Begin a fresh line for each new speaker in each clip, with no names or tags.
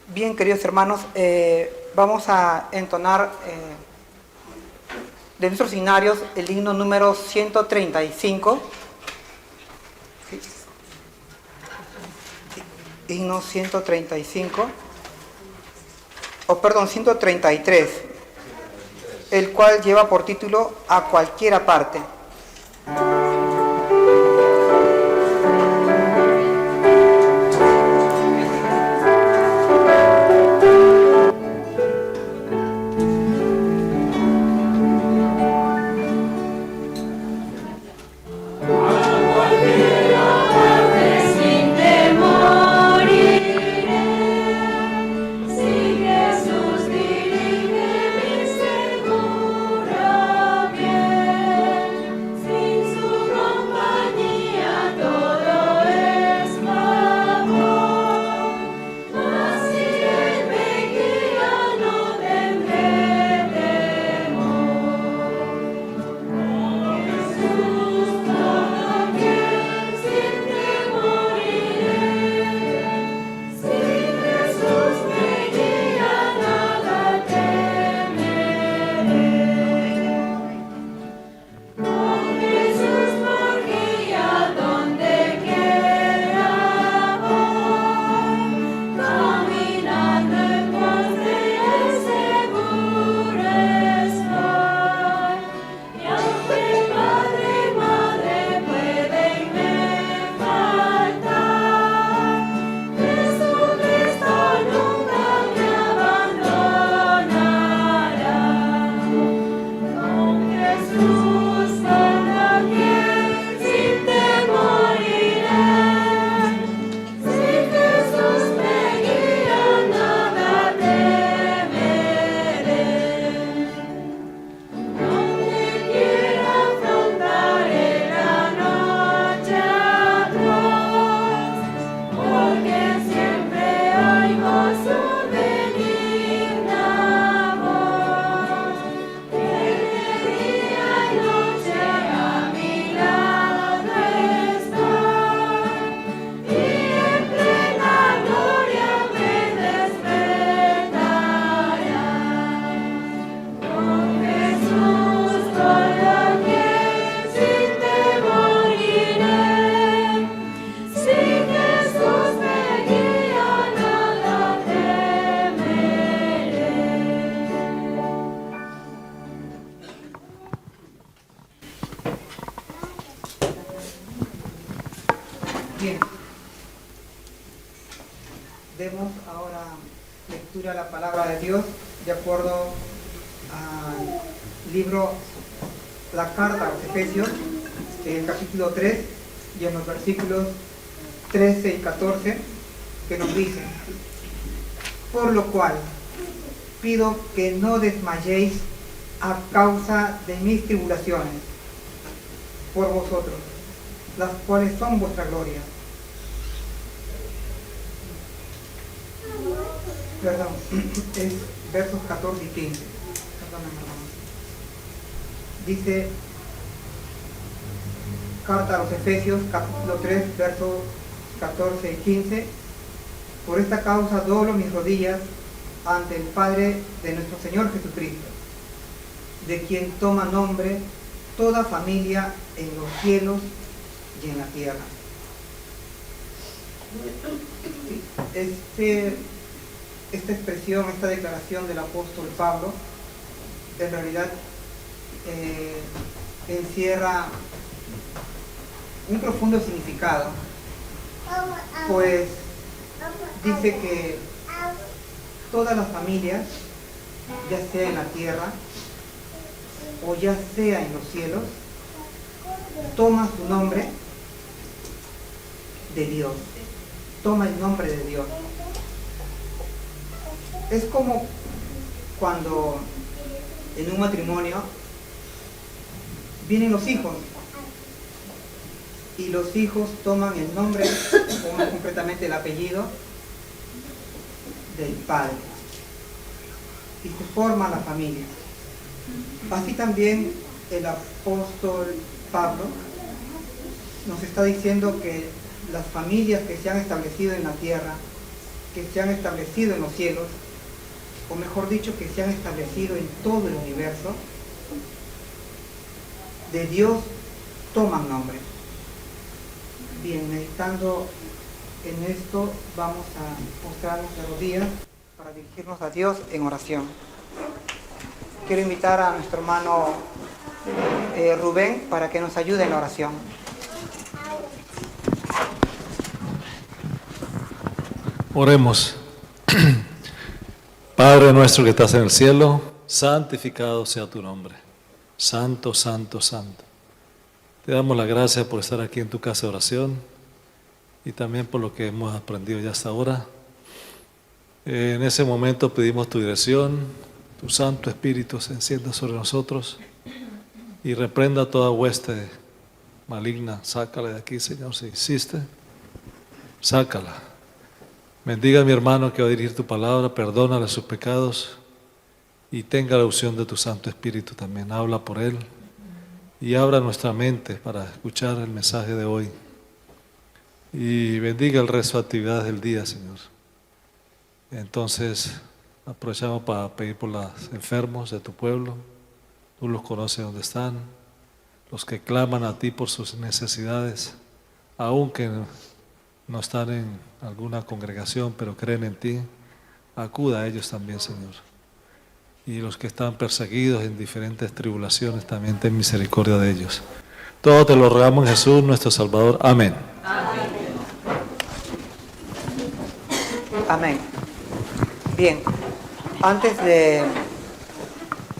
Bien, queridos hermanos, vamos a entonar de nuestros signarios el himno número 135. ¿Sí? Himno 135, o perdón, 133, el cual lleva por título A cualquiera parte. Bien, demos ahora lectura a la palabra de Dios de acuerdo al libro, la carta a los Efesios, en el capítulo 3 y en los versículos 13 y 14, que nos dicen: por lo cual pido que no desmayéis a causa de mis tribulaciones por vosotros, las cuales son vuestra gloria. Perdón, es versos 14 y 15. Perdóname, hermano. Dice, carta a los Efesios, capítulo 3, versos 14 y 15. Por esta causa doblo mis rodillas ante el Padre de nuestro Señor Jesucristo, de quien toma nombre toda familia en los cielos y en la tierra. Esta expresión, esta declaración del apóstol Pablo, en realidad encierra un profundo significado, pues dice que todas las familias, ya sea en la tierra o ya sea en los cielos, toma su nombre de Dios, toma el nombre de Dios. Es como cuando en un matrimonio vienen los hijos y los hijos toman el nombre, o más concretamente el apellido del padre, y se forma la familia. Así también el apóstol Pablo nos está diciendo que las familias que se han establecido en la tierra que se han establecido en los cielos, o mejor dicho, que se han establecido en todo el universo, de Dios toman nombre. Bien, meditando en esto, vamos a postrarnos de rodillas para dirigirnos a Dios en oración. Quiero invitar a nuestro hermano Rubén para que nos ayude en la oración.
Oremos. Padre nuestro que estás en el cielo, santificado sea tu nombre. Santo, santo, santo. Te damos la gracia por estar aquí en tu casa de oración y también por lo que hemos aprendido ya hasta ahora. En ese momento pedimos tu dirección, tu Santo Espíritu se encienda sobre nosotros y reprenda toda hueste maligna. Sácala de aquí, Señor, si hiciste, sácala. Bendiga a mi hermano que va a dirigir tu palabra, perdónale sus pecados y tenga la unción de tu Santo Espíritu también. Habla por él y abra nuestra mente para escuchar el mensaje de hoy. Y bendiga el resto de actividades del día, Señor. Entonces, aprovechamos para pedir por los enfermos de tu pueblo. Tú los conoces donde están. Los que claman a ti por sus necesidades, aunque no están en alguna congregación, pero creen en ti, acuda a ellos también, Señor. Y los que están perseguidos en diferentes tribulaciones, también ten misericordia de ellos. Todo te lo rogamos en Jesús, nuestro Salvador. Amén.
Amén. Amén. Bien, antes de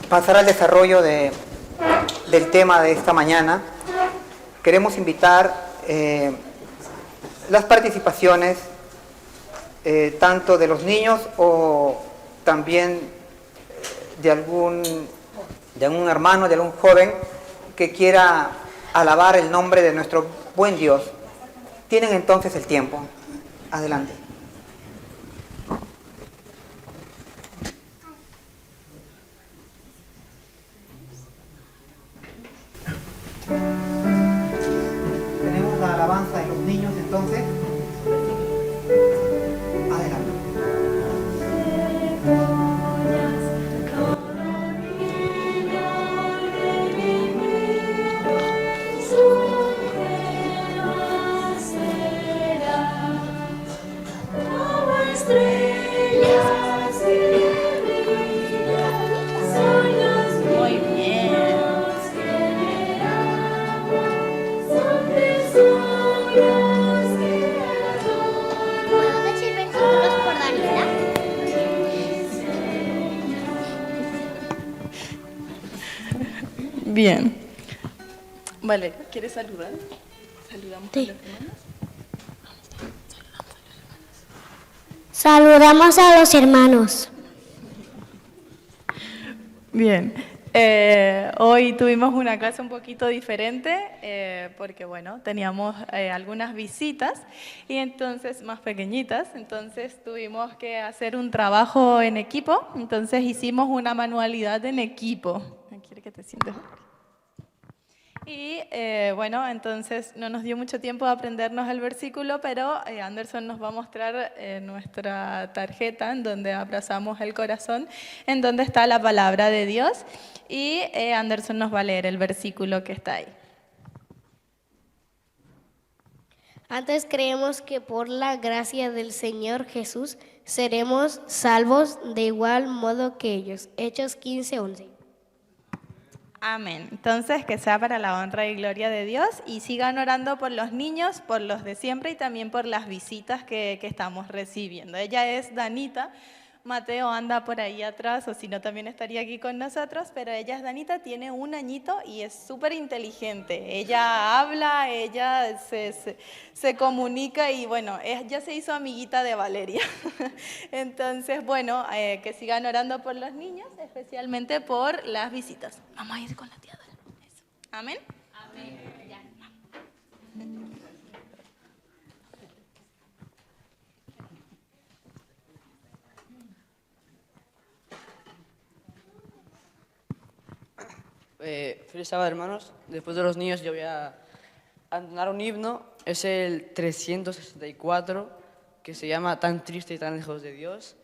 pasar al desarrollo del tema de esta mañana, queremos invitar las participaciones tanto de los niños o también de algún hermano, de algún joven que quiera alabar el nombre de nuestro buen Dios. Tienen entonces el tiempo. Adelante. Tenemos la alabanza de los niños entonces. Adelante.
Bien. Vale, ¿quieres saludar? Saludamos a los hermanos.
Saludamos a los hermanos.
Bien. Hoy tuvimos una clase un poquito diferente porque, bueno, teníamos algunas visitas y entonces más pequeñitas, entonces tuvimos que hacer un trabajo en equipo, entonces hicimos una manualidad en equipo. ¿Quiere que te sientes? Y bueno, entonces no nos dio mucho tiempo de aprendernos el versículo, pero Anderson nos va a mostrar nuestra tarjeta en donde abrazamos el corazón, en donde está la palabra de Dios, y Anderson nos va a leer el versículo que está ahí.
Antes creemos que por la gracia del Señor Jesús seremos salvos de igual modo que ellos. Hechos 15:11.
Amén. Entonces, que sea para la honra y gloria de Dios y sigan orando por los niños, por los de siempre y también por las visitas que estamos recibiendo. Ella es Danita, Mateo anda por ahí atrás o si no también estaría aquí con nosotros, pero ella es Danita, tiene 1 añito y es súper inteligente. Ella habla, ella se comunica y bueno, ya se hizo amiguita de Valeria. Entonces, bueno, que sigan orando por los niños, especialmente por las visitas. Vamos a ir con la tía Dora. Eso. Amén. Amén. Ya.
Feliz sábado, hermanos. Después de los niños yo voy a entonar un himno. Es el 364 que se llama Tan triste y tan lejos de Dios.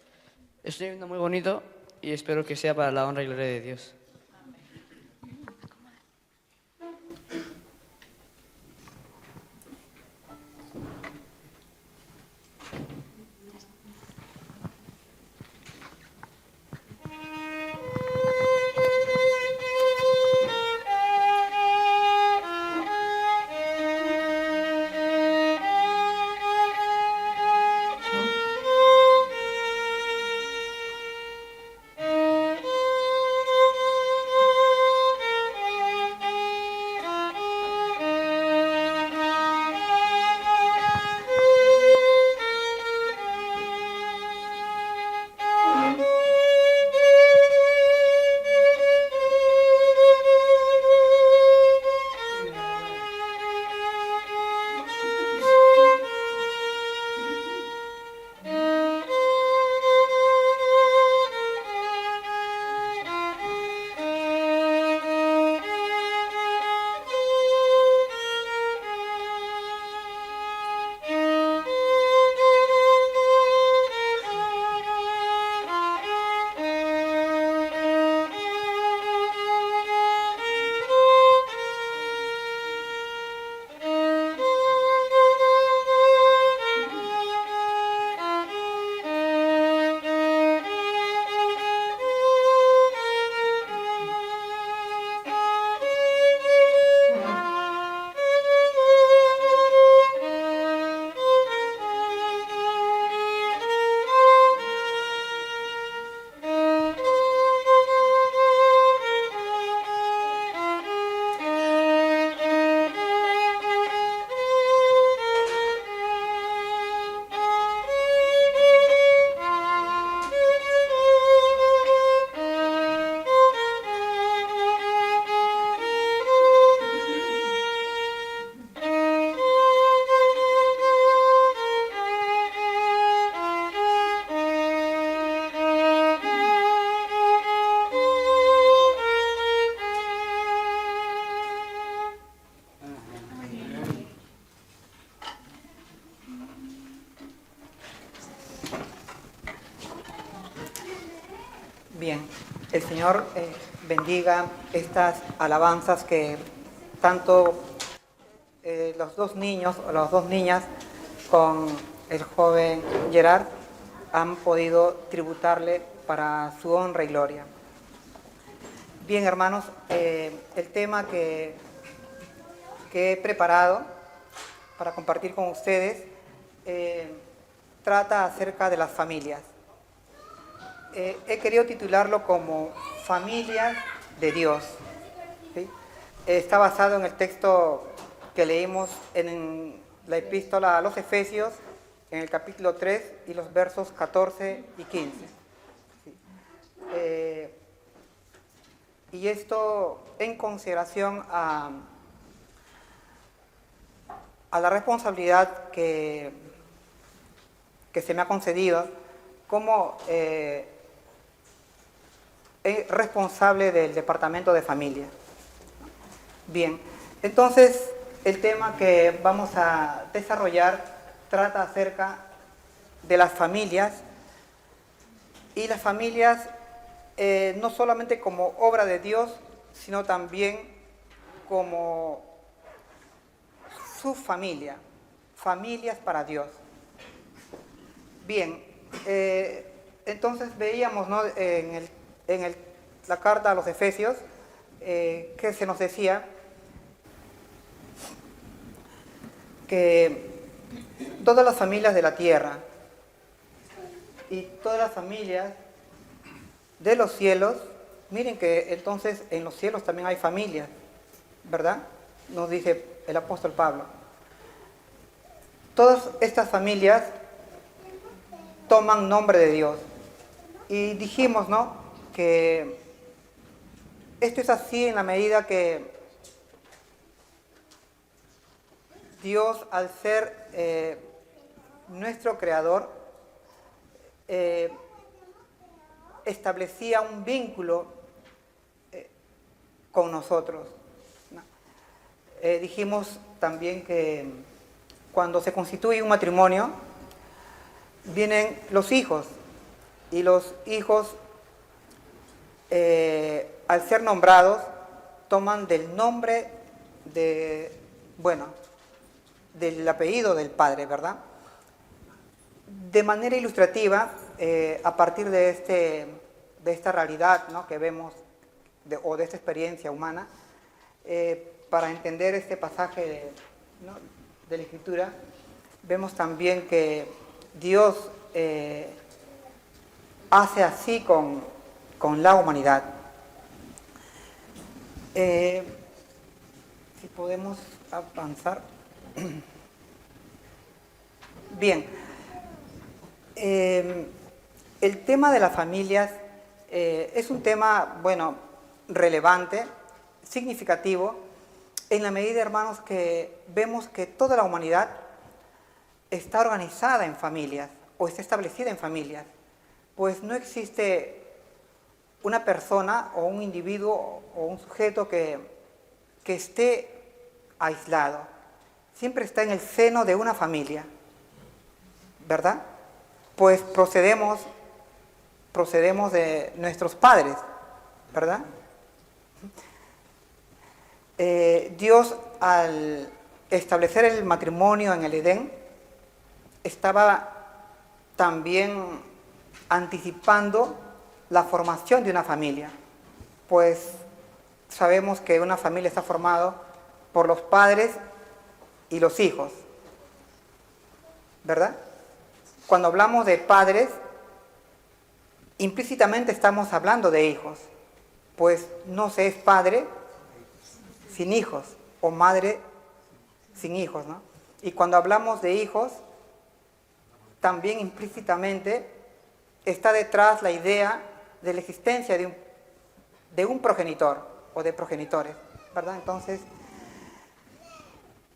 Estoy viendo muy bonito y espero que sea para la honra y gloria de Dios.
Bien, el Señor bendiga estas alabanzas que tanto los dos niños o las dos niñas con el joven Gerard han podido tributarle para su honra y gloria. Bien, hermanos, el tema que he preparado para compartir con ustedes trata acerca de las familias. He querido titularlo como Familias de Dios, ¿sí? Está basado en el texto que leímos en la epístola a los Efesios, en el capítulo 3 y los versos 14 y 15. ¿Sí? Y esto en consideración a la responsabilidad que se me ha concedido como responsable del Departamento de Familia. Bien, entonces el tema que vamos a desarrollar trata acerca de las familias, y las familias no solamente como obra de Dios, sino también como su familia, familias para Dios. Bien, entonces veíamos, ¿no?, en la carta a los Efesios que se nos decía que todas las familias de la tierra y todas las familias de los cielos, miren que entonces en los cielos también hay familias, ¿verdad? Nos dice el apóstol Pablo. Todas estas familias toman nombre de Dios. Y dijimos, ¿no?, que esto es así en la medida que Dios, al ser nuestro creador, establecía un vínculo con nosotros, ¿no? Dijimos también que cuando se constituye un matrimonio, vienen los hijos, y los hijos, al ser nombrados, toman del nombre del apellido del padre, ¿verdad? De manera ilustrativa, a partir de esta realidad, ¿no?, que vemos, o de esta experiencia humana, para entender este pasaje de la Escritura, vemos también que Dios hace así con la humanidad. Si podemos avanzar. Bien. El tema de las familias es un tema, relevante, significativo, en la medida, hermanos, que vemos que toda la humanidad está organizada en familias, o está establecida en familias, pues no existe una persona o un individuo o un sujeto que esté aislado. Siempre está en el seno de una familia, ¿verdad? Pues procedemos de nuestros padres, ¿verdad? Dios, al establecer el matrimonio en el Edén, estaba también anticipando la formación de una familia, pues sabemos que una familia está formada por los padres y los hijos, ¿verdad? Cuando hablamos de padres, implícitamente estamos hablando de hijos, pues no se es padre sin hijos, o madre sin hijos, ¿no? Y cuando hablamos de hijos, también implícitamente está detrás la idea de la existencia de un progenitor o de progenitores, ¿verdad? Entonces,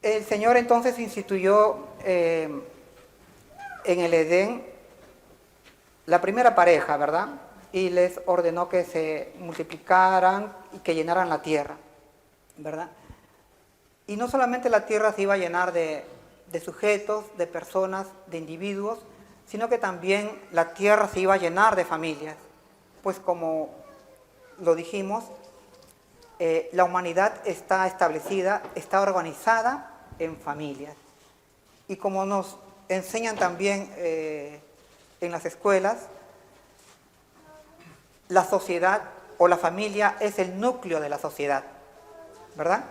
el Señor entonces instituyó en el Edén la primera pareja, ¿verdad? Y les ordenó que se multiplicaran y que llenaran la tierra, ¿verdad? Y no solamente la tierra se iba a llenar de sujetos, de personas, de individuos, sino que también la tierra se iba a llenar de familias. Pues como lo dijimos, la humanidad está establecida, está organizada en familias. Y como nos enseñan también en las escuelas, la sociedad o la familia es el núcleo de la sociedad, ¿verdad?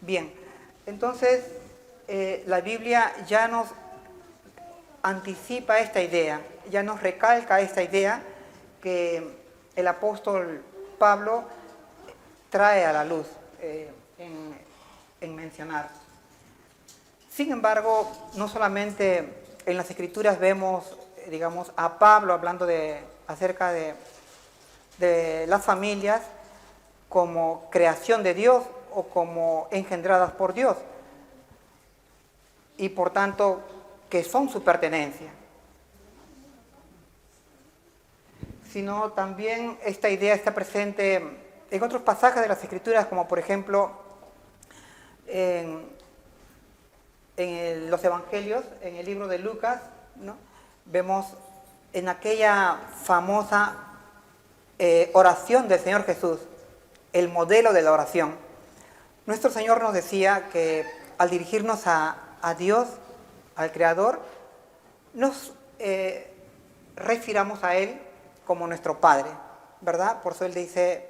Bien, entonces la Biblia ya nos anticipa esta idea, ya nos recalca esta idea que el apóstol Pablo trae a la luz en mencionar. Sin embargo, no solamente en las Escrituras vemos, digamos, a Pablo hablando acerca de las familias como creación de Dios o como engendradas por Dios, y por tanto que son su pertenencia, sino también esta idea está presente en otros pasajes de las Escrituras, como por ejemplo en los Evangelios, en el libro de Lucas, ¿no? Vemos en aquella famosa oración del Señor Jesús, el modelo de la oración. Nuestro Señor nos decía que al dirigirnos a Dios, al Creador, nos refiramos a Él como nuestro Padre, ¿verdad? Por eso Él dice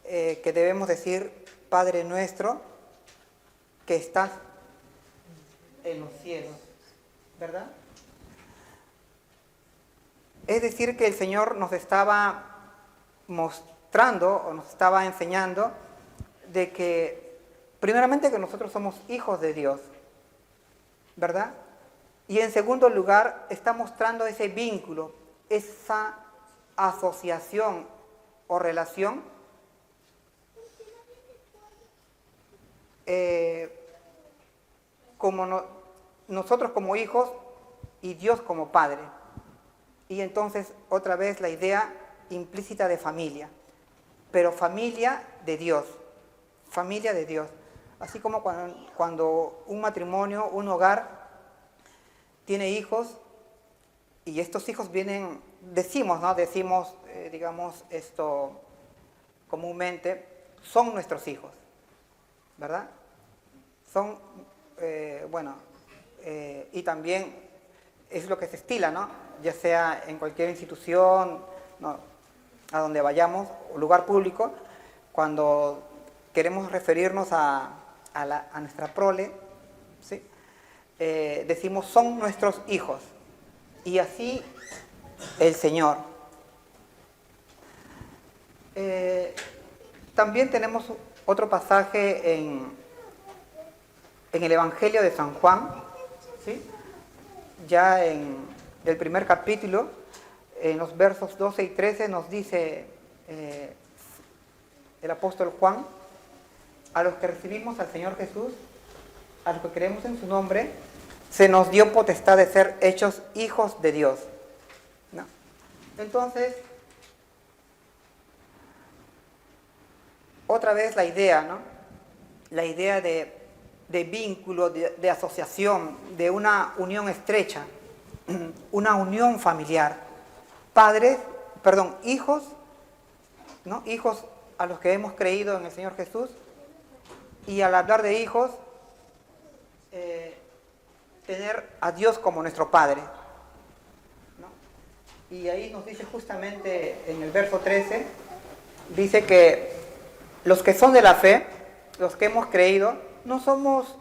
que debemos decir, Padre nuestro, que estás en los cielos, ¿verdad? Es decir, que el Señor nos estaba mostrando o nos estaba enseñando de que, primeramente, que nosotros somos hijos de Dios, ¿verdad? Y en segundo lugar, está mostrando ese vínculo, esa asociación o relación como nosotros como hijos y Dios como Padre. Y entonces, otra vez, la idea implícita de familia, pero familia de Dios, familia de Dios. Así como cuando un matrimonio, un hogar, tiene hijos, Y estos hijos vienen, decimos, ¿no? Decimos, digamos, esto comúnmente, son nuestros hijos, ¿verdad? Son, y también es lo que se estila, ¿no? Ya sea en cualquier institución, ¿no? A donde vayamos, o lugar público, cuando queremos referirnos a nuestra prole, ¿sí? Decimos, son nuestros hijos. Y así el Señor. También tenemos otro pasaje en el Evangelio de San Juan, ¿sí? Ya en el primer capítulo, en los versos 12 y 13 nos dice el apóstol Juan: a los que recibimos al Señor Jesús, a los que creemos en su nombre, se nos dio potestad de ser hechos hijos de Dios, ¿no? Entonces, otra vez la idea, ¿no? La idea de vínculo, de asociación, de una unión estrecha, una unión familiar. Hijos, ¿no? Hijos a los que hemos creído en el Señor Jesús. Y al hablar de hijos, tener a Dios como nuestro Padre, ¿no? Y ahí nos dice justamente en el verso 13, dice que los que son de la fe, los que hemos creído, no somos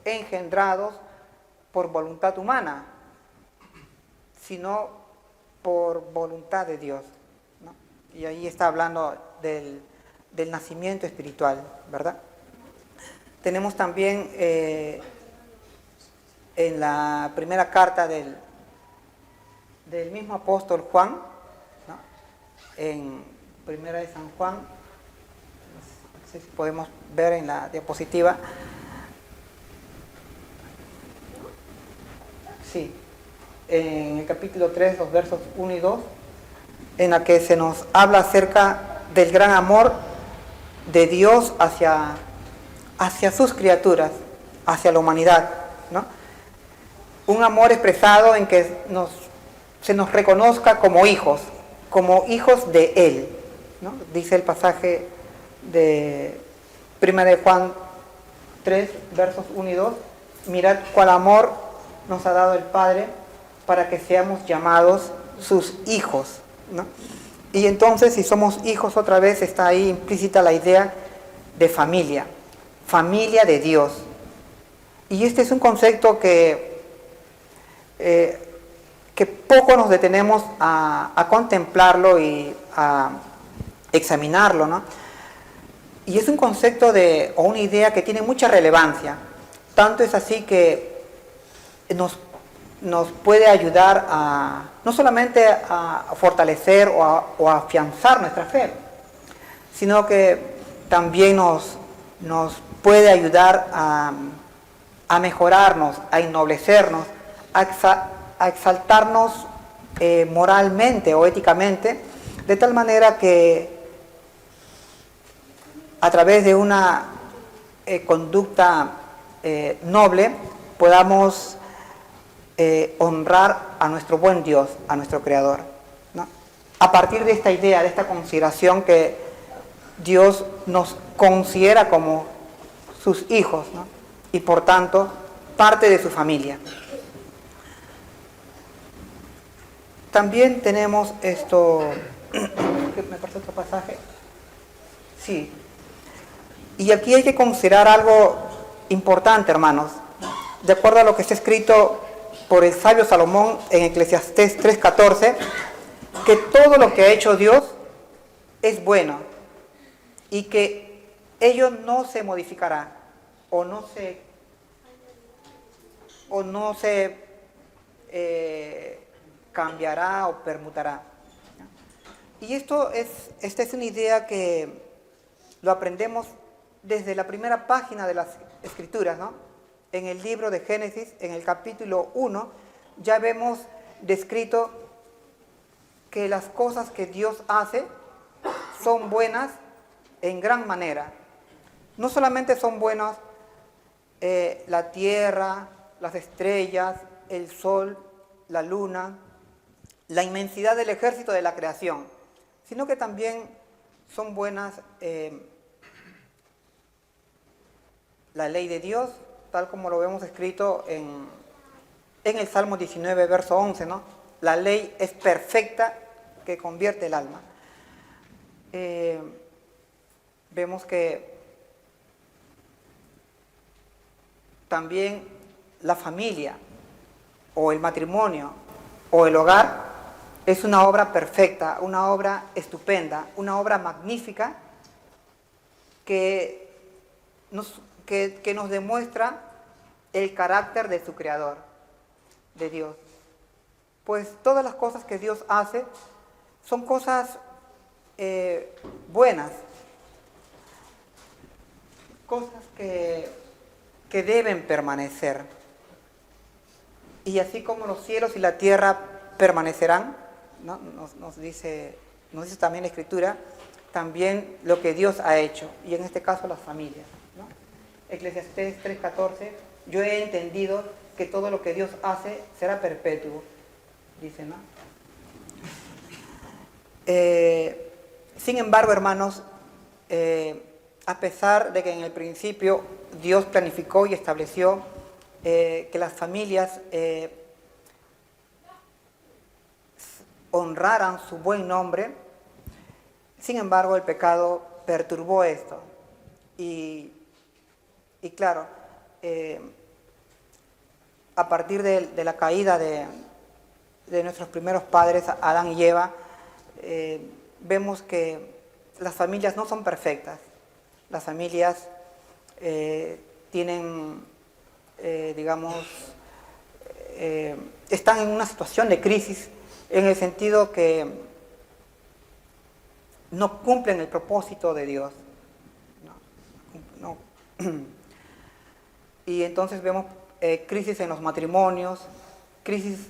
engendrados por voluntad humana, sino por voluntad de Dios, ¿no? Y ahí está hablando del nacimiento espiritual, ¿verdad? Tenemos también en la primera carta del mismo apóstol Juan, ¿no? En primera de San Juan, no sé si podemos ver en la diapositiva. Sí, en el capítulo 3, los versos 1 y 2, en la que se nos habla acerca del gran amor de Dios hacia sus criaturas, hacia la humanidad, ¿no? Un amor expresado en que se nos reconozca como hijos de Él, ¿no? Dice el pasaje de 1 de Juan 3, versos 1 y 2, mirad cuál amor nos ha dado el Padre para que seamos llamados sus hijos, ¿no? Y entonces, si somos hijos, otra vez está ahí implícita la idea de familia de Dios. Y este es un concepto que poco nos detenemos a contemplarlo y a examinarlo, ¿no? Y es un concepto o una idea que tiene mucha relevancia. Tanto es así que nos puede ayudar no solamente a fortalecer o a afianzar nuestra fe, sino que también nos puede ayudar a mejorarnos, a ennoblecernos, a exaltarnos moralmente o éticamente, de tal manera que a través de una conducta noble podamos honrar a nuestro buen Dios, a nuestro Creador, ¿no? A partir de esta idea, de esta consideración que Dios nos considera como sus hijos, ¿no? Y por tanto parte de su familia. También tenemos esto, me parece otro pasaje, sí, y aquí hay que considerar algo importante, hermanos, de acuerdo a lo que está escrito por el sabio Salomón en Eclesiastés 3:14, que todo lo que ha hecho Dios es bueno y que ello no se modificará o no se cambiará o permutará. Y esta es una idea que lo aprendemos desde la primera página de las Escrituras, ¿no? En el libro de Génesis, en el capítulo 1, ya vemos descrito que las cosas que Dios hace son buenas en gran manera. No solamente son buenas la tierra, las estrellas, el sol, la luna, la inmensidad del ejército de la creación, sino que también son buenas la ley de Dios, tal como lo vemos escrito en el Salmo 19, verso 11, ¿no? La ley es perfecta que convierte el alma. Vemos que también la familia, o el matrimonio, o el hogar, es una obra perfecta, una obra estupenda, una obra magnífica que nos demuestra el carácter de su creador, de Dios. Pues todas las cosas que Dios hace son cosas buenas, cosas que deben permanecer. Y así como los cielos y la tierra permanecerán, ¿no? Nos dice también la Escritura, también lo que Dios ha hecho, y en este caso las familias, ¿no? Eclesiastés 3:14, yo he entendido que todo lo que Dios hace será perpetuo, dice, ¿no? Sin embargo, hermanos, a pesar de que en el principio Dios planificó y estableció que las familias honraran su buen nombre, sin embargo el pecado perturbó esto. Y claro, a partir de la caída de nuestros primeros padres, Adán y Eva, vemos que las familias no son perfectas. Las familias tienen, están en una situación de crisis, en el sentido que no cumplen el propósito de Dios. No. Y entonces vemos crisis en los matrimonios, crisis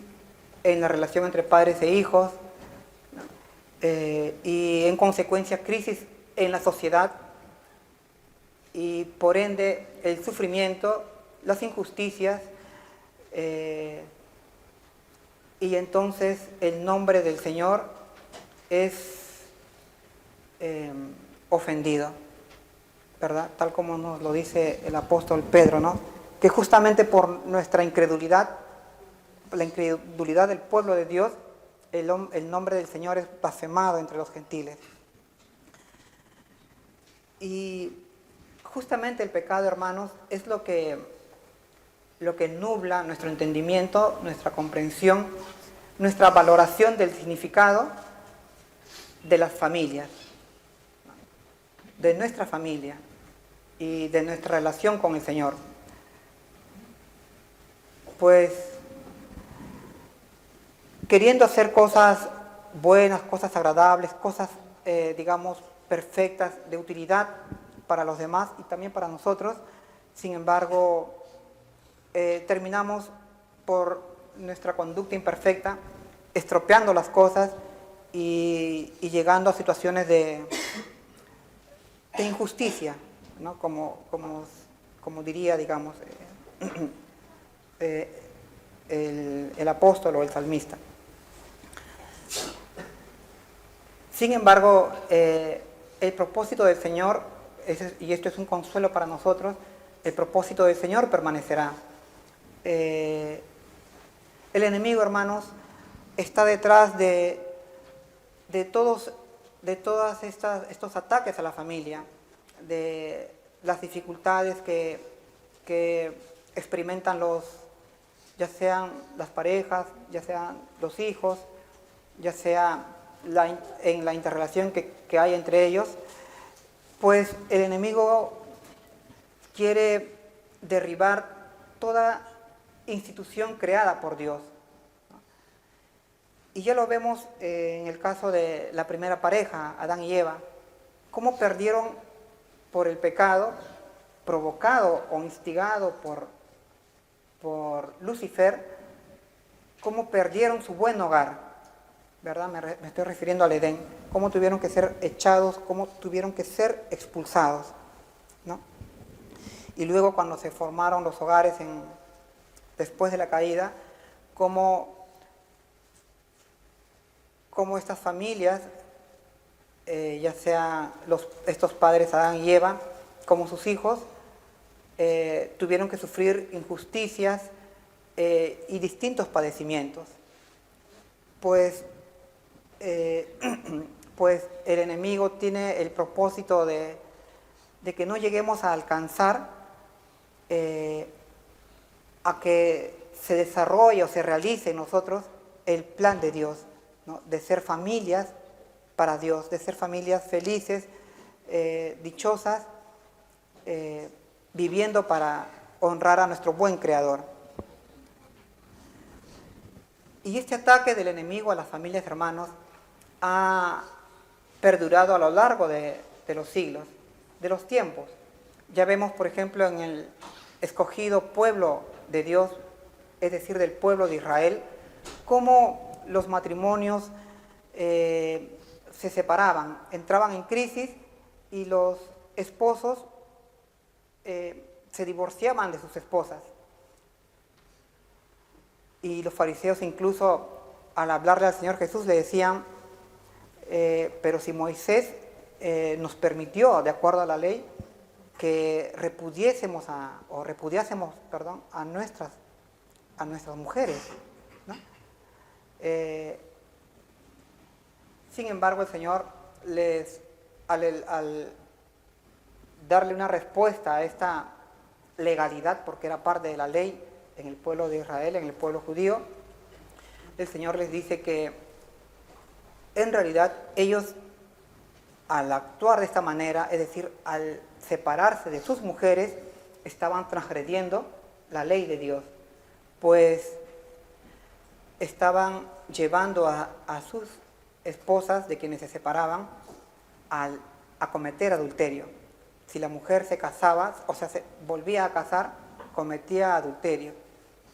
en la relación entre padres e hijos, y en consecuencia crisis en la sociedad, y por ende el sufrimiento, las injusticias, y entonces el nombre del Señor es ofendido, ¿verdad? Tal como nos lo dice el apóstol Pedro, ¿no? Que justamente por nuestra incredulidad, la incredulidad del pueblo de Dios, el nombre del Señor es blasfemado entre los gentiles. Y justamente el pecado, hermanos, es lo que nubla nuestro entendimiento, nuestra comprensión, nuestra valoración del significado de las familias, de nuestra familia y de nuestra relación con el Señor. Pues queriendo hacer cosas buenas, cosas agradables, cosas, perfectas, de utilidad para los demás y también para nosotros, sin embargo, terminamos por nuestra conducta imperfecta, estropeando las cosas y llegando a situaciones de injusticia, ¿no? Como diría, el apóstol o el salmista. Sin embargo, el propósito del Señor, y esto es un consuelo para nosotros, el propósito del Señor permanecerá. El enemigo, hermanos, está detrás de todos estos ataques a la familia, de las dificultades que experimentan ya sean las parejas, ya sean los hijos, ya sea en la interrelación que hay entre ellos. Pues el enemigo quiere derribar toda institución creada por Dios. Y ya lo vemos en el caso de la primera pareja, Adán y Eva, cómo perdieron por el pecado, provocado o instigado por Lucifer, cómo perdieron su buen hogar, ¿verdad? Me estoy refiriendo al Edén, cómo tuvieron que ser echados, cómo tuvieron que ser expulsados, ¿no? Y luego cuando se formaron los hogares después de la caída, cómo cómo estas familias, ya sea estos padres Adán y Eva, como sus hijos, tuvieron que sufrir injusticias y distintos padecimientos. Pues el enemigo tiene el propósito de que no lleguemos a alcanzar a que se desarrolle o se realice en nosotros el plan de Dios, ¿no? De ser familias para Dios, de ser familias felices, dichosas, viviendo para honrar a nuestro buen Creador. Y este ataque del enemigo a las familias, hermanos, ha perdurado a lo largo de los siglos, de los tiempos. Ya vemos, por ejemplo, en el escogido pueblo de Dios, es decir, del pueblo de Israel, cómo los matrimonios se separaban, entraban en crisis y los esposos se divorciaban de sus esposas. Y los fariseos incluso al hablarle al Señor Jesús le decían, pero si Moisés nos permitió, de acuerdo a la ley, que repudiásemos a nuestras mujeres, ¿no? Sin embargo, el Señor al darle una respuesta a esta legalidad, porque era parte de la ley en el pueblo de Israel, en el pueblo judío, el Señor les dice que en realidad ellos, al actuar de esta manera, es decir, al separarse de sus mujeres, estaban transgrediendo la ley de Dios, pues estaban llevando a sus esposas, de quienes se separaban, a cometer adulterio. Si la mujer se casaba, o sea, se volvía a casar, cometía adulterio.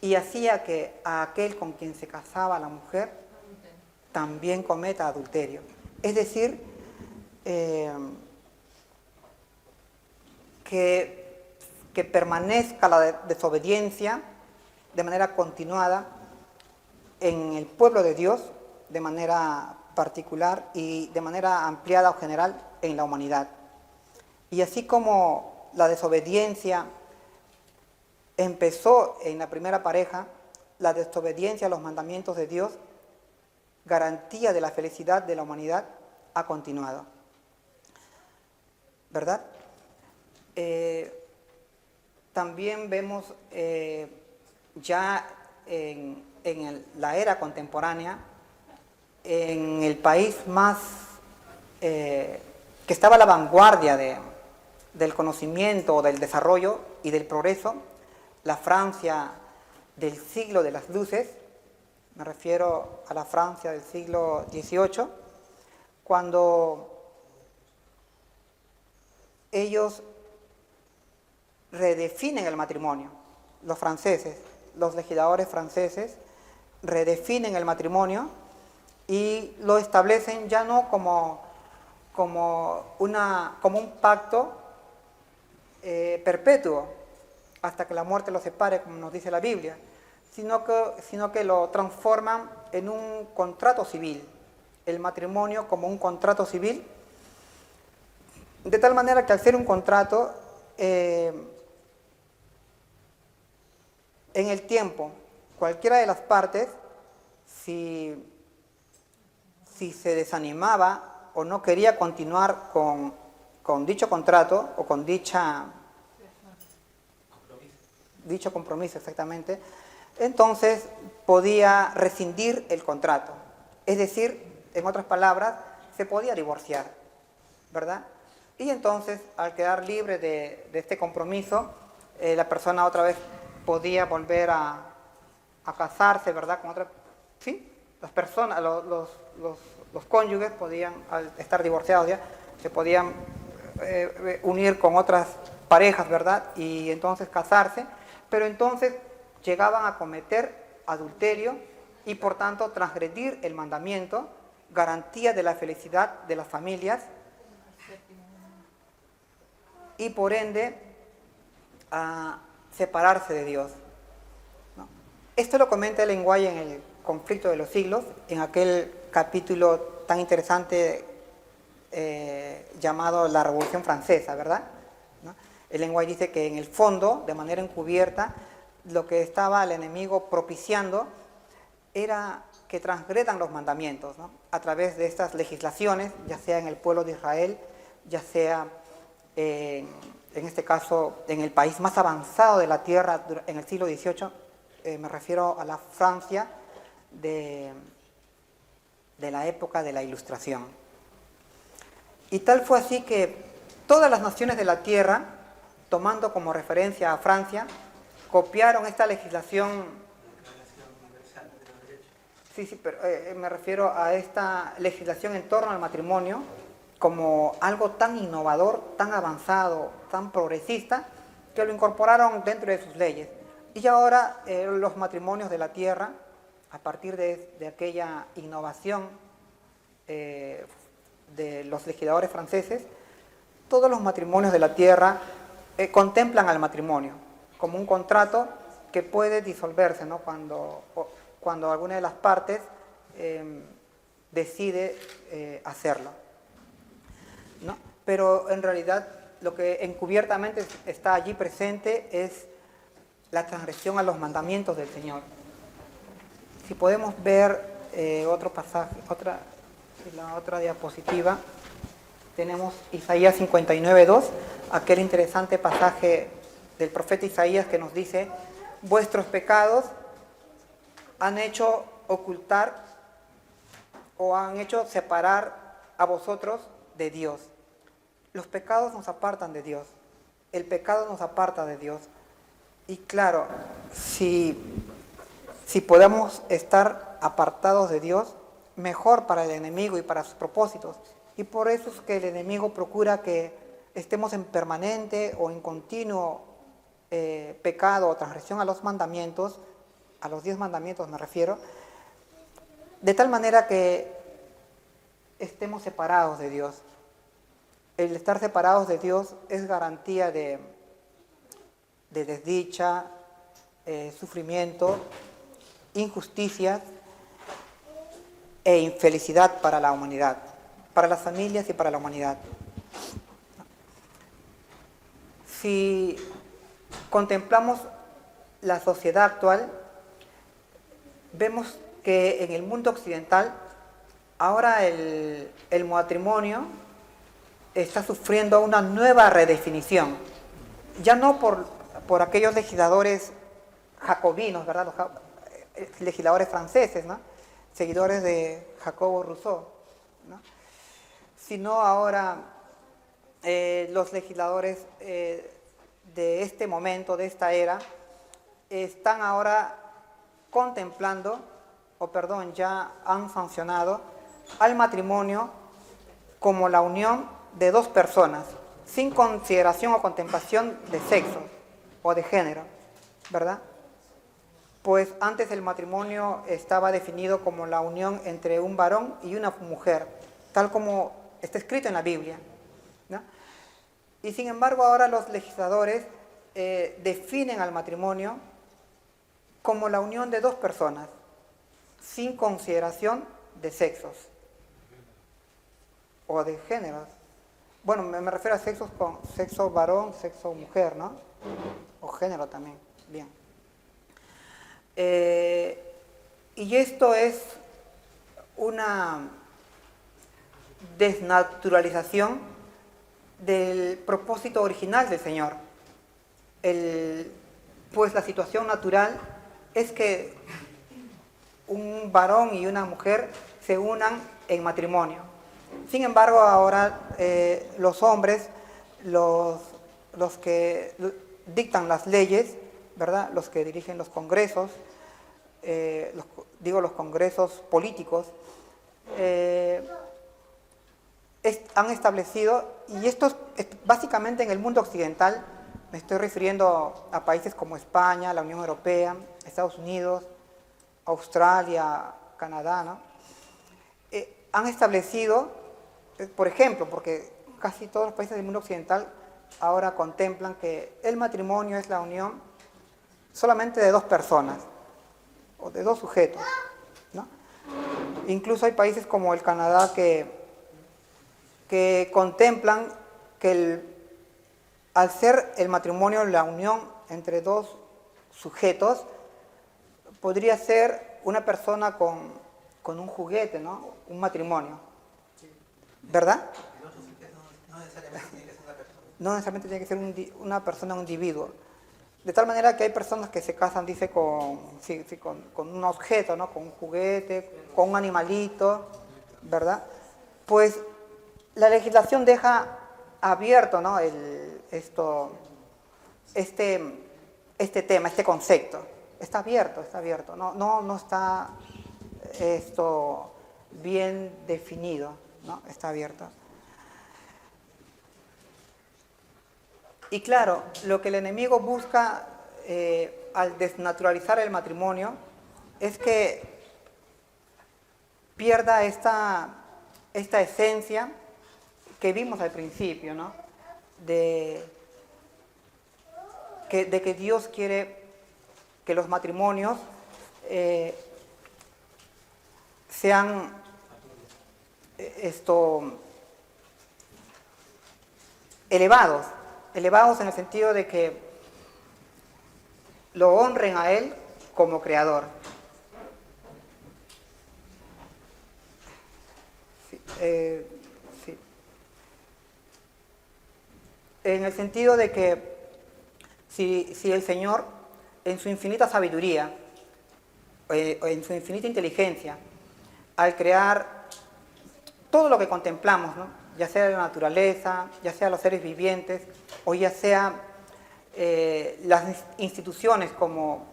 Y hacía que a aquel con quien se casaba la mujer también cometa adulterio. Es decir, que permanezca la desobediencia de manera continuada en el pueblo de Dios, de manera particular y de manera ampliada o general en la humanidad. Y así como la desobediencia empezó en la primera pareja, la desobediencia a los mandamientos de Dios, garantía de la felicidad de la humanidad, ha continuado. ¿Verdad? También vemos ya en la era contemporánea, en el país más que estaba a la vanguardia del conocimiento, del desarrollo y del progreso, la Francia del siglo de las luces, me refiero a la Francia del siglo XVIII, cuando ellos redefinen el matrimonio, los franceses, los legisladores franceses redefinen el matrimonio y lo establecen ya no como un pacto perpetuo hasta que la muerte los separe, como nos dice la Biblia, sino que lo transforman en un contrato civil, el matrimonio como un contrato civil, de tal manera que al ser un contrato, en el tiempo, cualquiera de las partes, si se desanimaba o no quería continuar con dicho contrato o con dicho compromiso exactamente, entonces podía rescindir el contrato. Es decir, en otras palabras, se podía divorciar, ¿verdad? Y entonces, al quedar libre de este compromiso, la persona otra vez podía volver a casarse, ¿verdad? Con otra, ¿sí? Las personas, los cónyuges podían, al estar divorciados ya, se podían unir con otras parejas, ¿verdad? Y entonces casarse, pero entonces llegaban a cometer adulterio y por tanto transgredir el mandamiento, garantía de la felicidad de las familias y por ende a separarse de Dios, ¿no? Esto lo comenta el lenguaje en el Conflicto de los Siglos, en aquel capítulo tan interesante llamado la Revolución Francesa, ¿verdad? ¿No? Ellen White dice que en el fondo, de manera encubierta, lo que estaba el enemigo propiciando era que transgredan los mandamientos, ¿no? A través de estas legislaciones, ya sea en el pueblo de Israel, ya sea en este caso en el país más avanzado de la tierra en el siglo XVIII, me refiero a la Francia de la época de la Ilustración. Y tal fue así que todas las naciones de la tierra, tomando como referencia a Francia, copiaron esta legislación. Sí, pero me refiero a esta legislación en torno al matrimonio como algo tan innovador, tan avanzado, tan progresista, que lo incorporaron dentro de sus leyes. Y ahora los matrimonios de la tierra, a partir de aquella innovación de los legisladores franceses, todos los matrimonios de la tierra contemplan al matrimonio como un contrato que puede disolverse, ¿no? Cuando alguna de las partes decide hacerlo, ¿no? Pero en realidad lo que encubiertamente está allí presente es la transgresión a los mandamientos del Señor. Si podemos ver otro pasaje, la otra diapositiva, tenemos Isaías 59:2, aquel interesante pasaje del profeta Isaías que nos dice: vuestros pecados han hecho ocultar o han hecho separar a vosotros de Dios. Los pecados nos apartan de Dios, el pecado nos aparta de Dios. Y claro, si podemos estar apartados de Dios, mejor para el enemigo y para sus propósitos. Y por eso es que el enemigo procura que estemos en permanente o en continuo pecado o transgresión a los mandamientos, a los 10 mandamientos me refiero, de tal manera que estemos separados de Dios. El estar separados de Dios es garantía de desdicha, sufrimiento, injusticias e infelicidad para la humanidad, para las familias y para la humanidad. Si contemplamos la sociedad actual, vemos que en el mundo occidental ahora el matrimonio está sufriendo una nueva redefinición, ya no por aquellos legisladores jacobinos, ¿verdad? Los legisladores franceses, ¿no? Seguidores de Jacobo Rousseau, ¿no? Sino ahora los legisladores de este momento, de esta era, están ahora contemplando, ya han sancionado al matrimonio como la unión de dos personas, sin consideración o contemplación de sexo o de género, ¿verdad? Pues antes el matrimonio estaba definido como la unión entre un varón y una mujer, tal como está escrito en la Biblia, ¿no? Y sin embargo ahora los legisladores definen al matrimonio como la unión de dos personas, sin consideración de sexos o de géneros. Bueno, me refiero a sexos con sexo varón, sexo mujer, ¿no? O género también, bien. Y esto es una desnaturalización del propósito original del Señor. Pues la situación natural es que un varón y una mujer se unan en matrimonio. Sin embargo, ahora los hombres, los que dictan las leyes, ¿verdad? Los que dirigen los congresos, los congresos políticos, han establecido, y esto es básicamente en el mundo occidental, me estoy refiriendo a países como España, la Unión Europea, Estados Unidos, Australia, Canadá, ¿no? Han establecido, por ejemplo, porque casi todos los países del mundo occidental ahora contemplan que el matrimonio es la unión solamente de dos personas o de dos sujetos, ¿no? Incluso hay países como el Canadá que contemplan que al ser el matrimonio la unión entre dos sujetos, podría ser una persona con un juguete, ¿no? Un matrimonio. ¿Verdad? No necesariamente tiene que ser una persona, un individuo. De tal manera que hay personas que se casan, dice, con un objeto, ¿no? Con un juguete, con un animalito, ¿verdad? Pues la legislación deja abierto, ¿no? Este tema, este concepto. Está abierto, no está esto bien definido, ¿no? Está abierto. Y claro, lo que el enemigo busca al desnaturalizar el matrimonio es que pierda esta esencia que vimos al principio, ¿no? De que Dios quiere que los matrimonios sean elevados en el sentido de que lo honren a Él como creador. Sí. En el sentido de que si el Señor, en su infinita sabiduría, en su infinita inteligencia, al crear todo lo que contemplamos, ¿no? Ya sea la naturaleza, ya sea los seres vivientes, o ya sea las instituciones como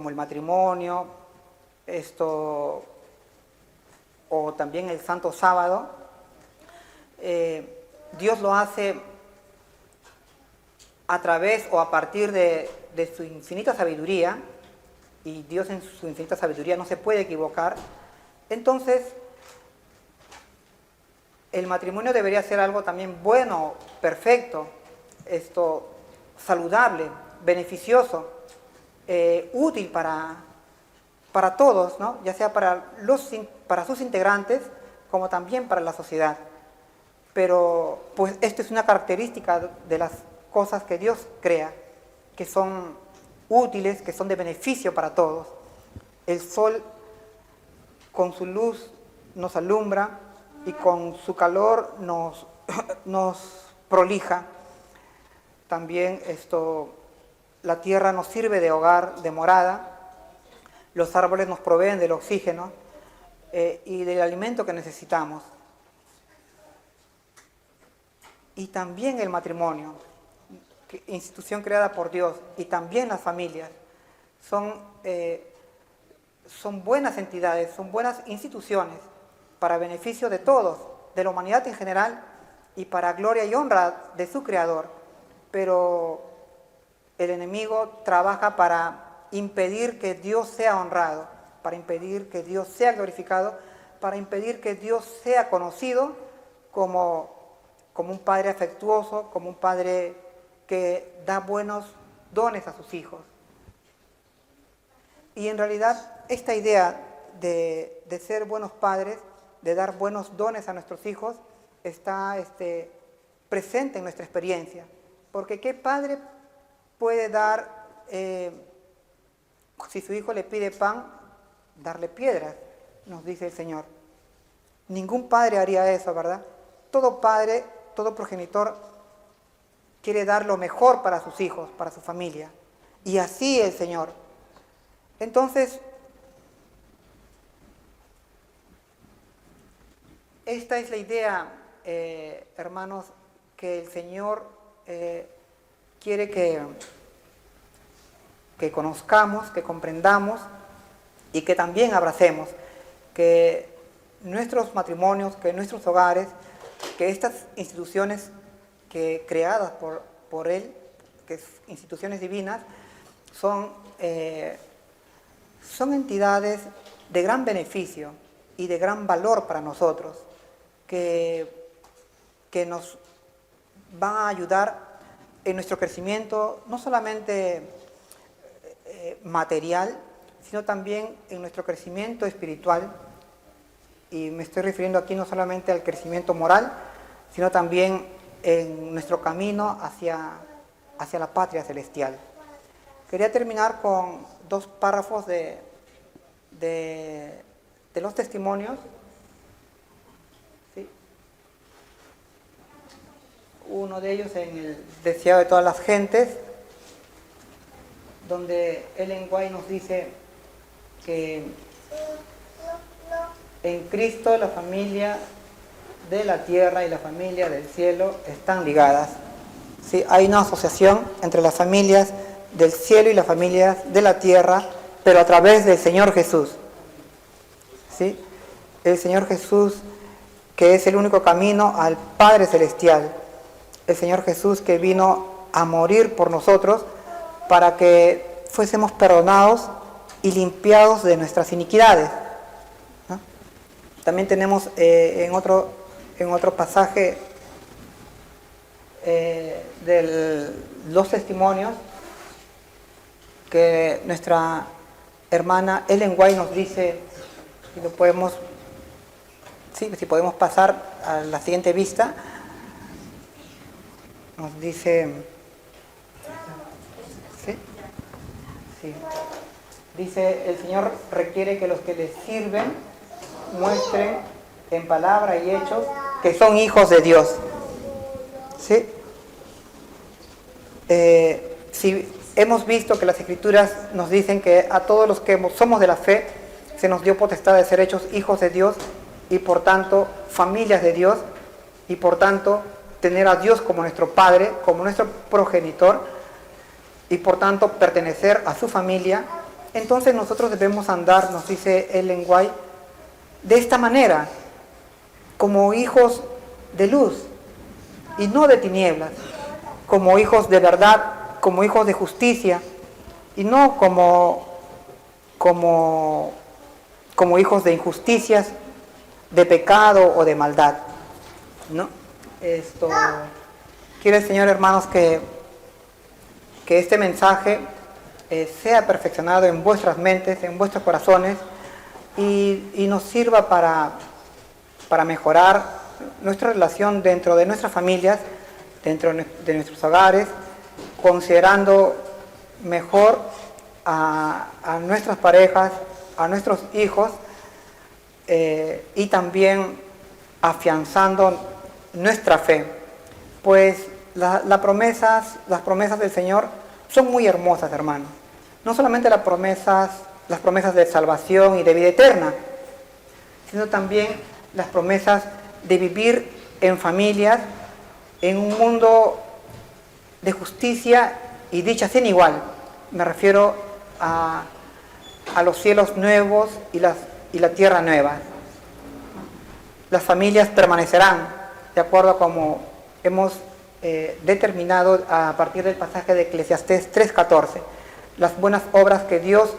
el matrimonio, o también el Santo Sábado, Dios lo hace a través o a partir de su infinita sabiduría, y Dios en su infinita sabiduría no se puede equivocar. Entonces, el matrimonio debería ser algo también bueno, perfecto, saludable, beneficioso, útil para todos, ¿no? Ya sea para sus integrantes como también para la sociedad. Pero pues esto es una característica de las cosas que Dios crea, que son útiles, que son de beneficio para todos. El sol con su luz nos alumbra y con su calor nos prolija. También la tierra nos sirve de hogar, de morada. Los árboles nos proveen del oxígeno y del alimento que necesitamos. Y también el matrimonio, institución creada por Dios, y también las familias, son buenas entidades, son buenas instituciones para beneficio de todos, de la humanidad en general, y para gloria y honra de su Creador. Pero el enemigo trabaja para impedir que Dios sea honrado, para impedir que Dios sea glorificado, para impedir que Dios sea conocido como un padre afectuoso, como un padre que da buenos dones a sus hijos. Y en realidad esta idea de ser buenos padres, de dar buenos dones a nuestros hijos, está presente en nuestra experiencia. Porque ¿qué padre puede dar, si su hijo le pide pan, darle piedras? Nos dice el Señor. Ningún padre haría eso, ¿verdad? Todo padre, todo progenitor quiere dar lo mejor para sus hijos, para su familia. Y así el Señor. Entonces, esta es la idea, hermanos, que el Señor quiere que conozcamos, que comprendamos y que también abracemos. Que nuestros matrimonios, que nuestros hogares, que estas instituciones creadas por Él, que son instituciones divinas, son entidades de gran beneficio y de gran valor para nosotros, que nos van a ayudar en nuestro crecimiento, no solamente material, sino también en nuestro crecimiento espiritual, y me estoy refiriendo aquí no solamente al crecimiento moral, sino también en nuestro camino hacia la patria celestial. Quería terminar con 2 párrafos de los testimonios. ¿Sí? Uno de ellos en el Deseado de todas las gentes, donde Ellen White nos dice que en Cristo la familia de la tierra y la familia del cielo están ligadas. ¿Sí? Hay una asociación entre las familias del cielo y las familias de la tierra, pero a través del Señor Jesús. ¿Sí? El Señor Jesús, que es el único camino al Padre Celestial. El Señor Jesús que vino a morir por nosotros para que fuésemos perdonados y limpiados de nuestras iniquidades. ¿No? También tenemos en otro pasaje de los testimonios que nuestra hermana Ellen White nos dice, si podemos pasar a la siguiente vista, nos dice, ¿sí? Sí. Dice, el Señor requiere que los que le sirven muestren en palabra y hechos que son hijos de Dios. ¿Sí? Si hemos visto que las Escrituras nos dicen que a todos los que somos de la fe se nos dio potestad de ser hechos hijos de Dios y por tanto familias de Dios y por tanto tener a Dios como nuestro Padre, como nuestro progenitor y por tanto pertenecer a su familia, entonces nosotros debemos andar, nos dice Ellen White, de esta manera, como hijos de luz y no de tinieblas, como hijos de verdad, como hijos de justicia y no como hijos de injusticias, de pecado o de maldad, ¿no? Quiere el Señor, hermanos, que este mensaje sea perfeccionado en vuestras mentes, en vuestros corazones y nos sirva para mejorar nuestra relación dentro de nuestras familias, dentro de nuestros hogares, considerando mejor a nuestras parejas, a nuestros hijos y también afianzando nuestra fe, pues las promesas del Señor son muy hermosas, hermanos. No solamente las promesas de salvación y de vida eterna, sino también las promesas de vivir en familias, en un mundo de justicia y dicha sin igual. Me refiero a los cielos nuevos y la tierra nueva. Las familias permanecerán, de acuerdo a como hemos determinado a partir del pasaje de Eclesiastés 3:14. Las buenas obras que Dios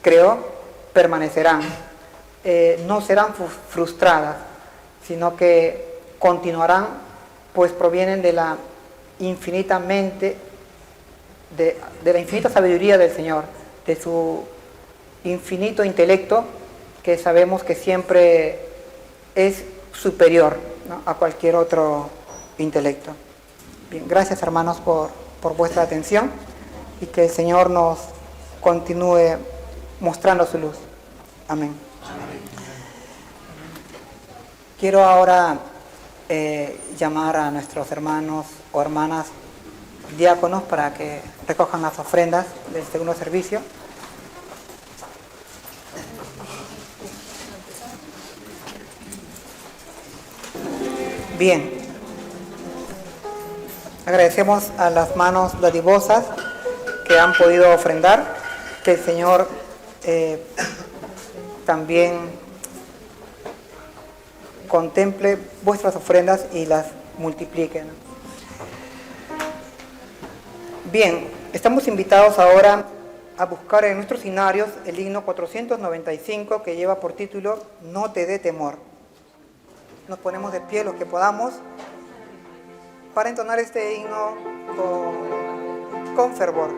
creó permanecerán, no serán frustradas, sino que continuarán, pues provienen de la infinita mente, de la infinita sabiduría del Señor, de su infinito intelecto, que sabemos que siempre es superior, ¿no?, a cualquier otro intelecto. Bien, gracias, hermanos, por vuestra atención y que el Señor nos continúe mostrando su luz. Amén. Quiero ahora llamar a nuestros hermanos o hermanas diáconos para que recojan las ofrendas del segundo servicio. Bien, agradecemos a las manos dadivosas que han podido ofrendar, que el Señor también contemple vuestras ofrendas y las multiplique, ¿no? Bien, estamos invitados ahora a buscar en nuestros himnarios el himno 495 que lleva por título No te dé temor. Nos ponemos de pie los que podamos para entonar este himno con fervor.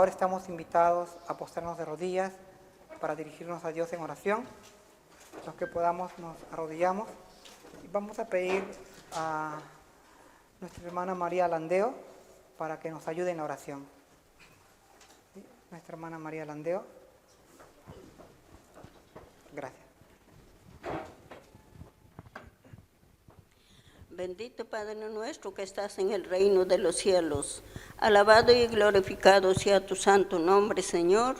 ahora estamos invitados a postrarnos de rodillas para dirigirnos a Dios en oración. Los que podamos nos arrodillamos y vamos a pedir a nuestra hermana María Landeo para que nos ayude en la oración. ¿Sí? Nuestra hermana María Landeo. Gracias.
Bendito Padre nuestro que estás en el reino de los cielos. Alabado y glorificado sea tu santo nombre, Señor.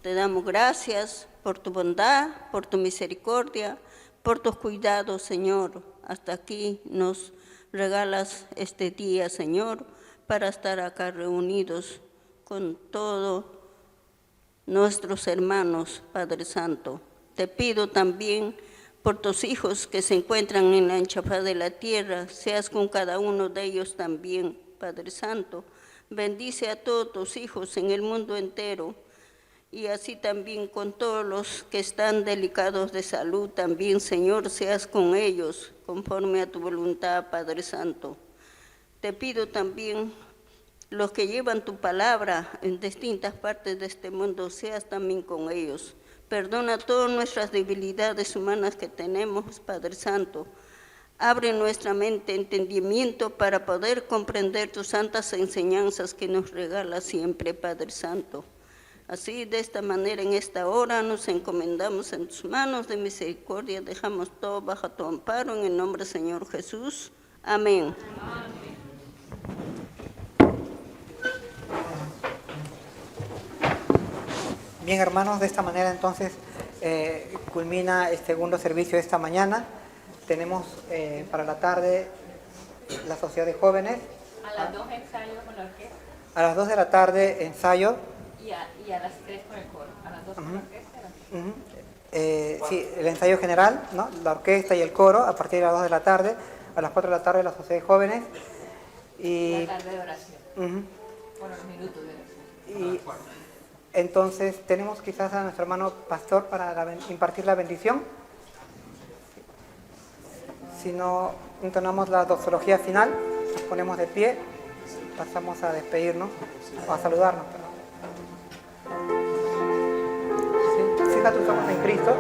Te damos gracias por tu bondad, por tu misericordia, por tus cuidados, Señor. Hasta aquí nos regalas este día, Señor, para estar acá reunidos con todos nuestros hermanos, Padre Santo. Te pido también por tus hijos que se encuentran en la ancha faz de la tierra, seas con cada uno de ellos también, Padre Santo. Bendice a todos tus hijos en el mundo entero y así también con todos los que están delicados de salud también, Señor, seas con ellos conforme a tu voluntad, Padre Santo. Te pido también los que llevan tu palabra en distintas partes de este mundo, seas también con ellos. Perdona todas nuestras debilidades humanas que tenemos, Padre Santo. Abre nuestra mente, entendimiento para poder comprender tus santas enseñanzas que nos regalas siempre, Padre Santo. Así, de esta manera, en esta hora, nos encomendamos en tus manos de misericordia. Dejamos todo bajo tu amparo, en el nombre del Señor Jesús. Amén.
Bien, hermanos, de esta manera entonces culmina el segundo servicio de esta mañana. Tenemos para la tarde la Sociedad de Jóvenes.
A las 2 ensayo con la orquesta.
A las 2 de la tarde ensayo.
Y a las 3 con el coro. A las 2 con la orquesta.
Sí, el ensayo general, ¿no? La orquesta y el coro a partir de las 2 de la tarde. A las 4 de la tarde la Sociedad de Jóvenes. Y
La tarde de oración. Bueno, los minutos de oración.
Y entonces tenemos quizás a nuestro hermano pastor para impartir la bendición. Si no entonamos la doxología final, nos ponemos de pie, pasamos a despedirnos, o a saludarnos. Sí, fija tus ojos en Cristo.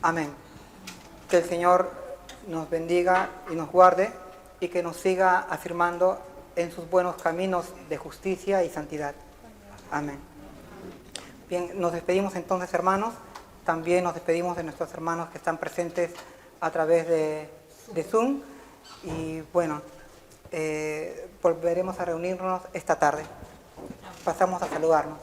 Amén. Que el Señor nos bendiga y nos guarde y que nos siga afirmando en sus buenos caminos de justicia y santidad. Amén. Bien, nos despedimos entonces, hermanos. También nos despedimos de nuestros hermanos que están presentes a través de Zoom. Y bueno, volveremos a reunirnos esta tarde. Pasamos a saludarnos.